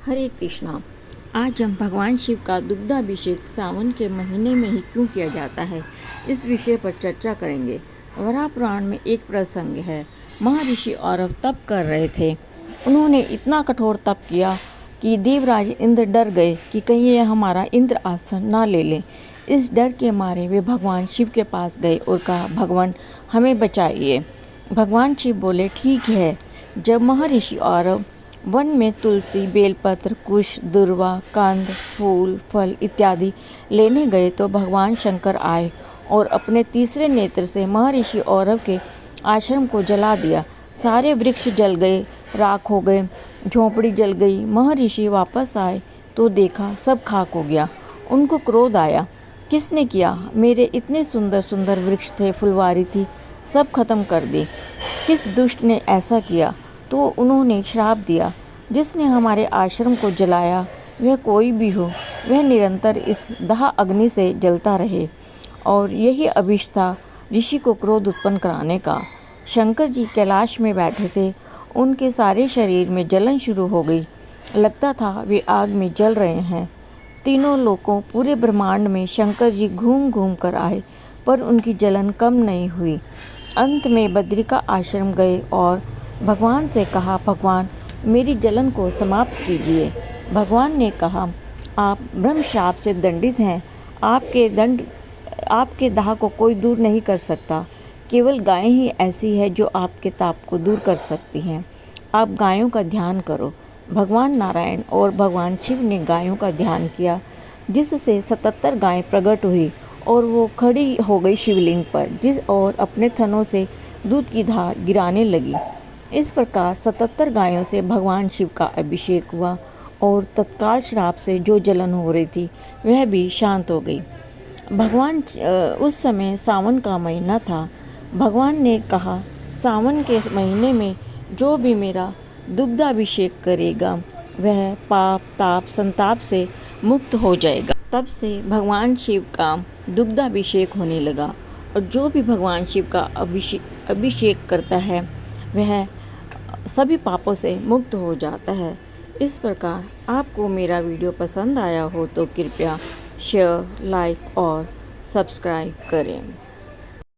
हरे कृष्णा। आज हम भगवान शिव का दुग्धाभिषेक सावन के महीने में ही क्यों किया जाता है, इस विषय पर चर्चा करेंगे। वराह पुराण में एक प्रसंग है। महर्षि औरव तप कर रहे थे। उन्होंने इतना कठोर तप किया कि देवराज इंद्र डर गए कि कहीं यह हमारा इंद्र आसन ना ले लें। इस डर के मारे वे भगवान शिव के पास गए और कहा, भगवान हमें बचाइए। भगवान शिव बोले, ठीक है। जब महर्षि औरव वन में तुलसी, बेलपत्र, कुश, दुर्वा, कंद, फूल, फल इत्यादि लेने गए तो भगवान शंकर आए और अपने तीसरे नेत्र से महर्षि औरव के आश्रम को जला दिया। सारे वृक्ष जल गए, राख हो गए, झोंपड़ी जल गई। महर्षि वापस आए तो देखा सब खाक हो गया। उनको क्रोध आया, किसने किया? मेरे इतने सुंदर सुंदर वृक्ष थे, फुलवारी थी, सब खत्म कर दी। किस दुष्ट ने ऐसा किया? तो उन्होंने श्राप दिया, जिसने हमारे आश्रम को जलाया, वह कोई भी हो, वह निरंतर इस दाह अग्नि से जलता रहे। और यही अभिष्ट था ऋषि को क्रोध उत्पन्न कराने का। शंकर जी कैलाश में बैठे थे। उनके सारे शरीर में जलन शुरू हो गई। लगता था वे आग में जल रहे हैं। तीनों लोकों, पूरे ब्रह्मांड में शंकर जी घूम घूम कर आए, पर उनकी जलन कम नहीं हुई। अंत में बद्रिका आश्रम गए और भगवान से कहा, भगवान मेरी जलन को समाप्त कीजिए। भगवान ने कहा, आप ब्रह्म शाप से दंडित हैं। आपके दाह को कोई दूर नहीं कर सकता। केवल गायें ही ऐसी है जो आपके ताप को दूर कर सकती हैं। आप गायों का ध्यान करो। भगवान नारायण और भगवान शिव ने गायों का ध्यान किया, जिससे 77 गायें प्रकट हुई और वो खड़ी हो गई शिवलिंग पर, जिस और अपने थनों से दूध की धार गिराने लगी। इस प्रकार 77 गायों से भगवान शिव का अभिषेक हुआ और तत्काल श्राप से जो जलन हो रही थी वह भी शांत हो गई। भगवान उस समय सावन का महीना था। भगवान ने कहा, सावन के महीने में जो भी मेरा दुग्धाभिषेक करेगा वह पाप, ताप, संताप से मुक्त हो जाएगा। तब से भगवान शिव का दुग्धाभिषेक होने लगा और जो भी भगवान शिव का अभिषेक करता है वह सभी पापों से मुक्त हो जाता है। इस प्रकार आपको मेरा वीडियो पसंद आया हो तो कृपया शेयर, लाइक और सब्सक्राइब करें।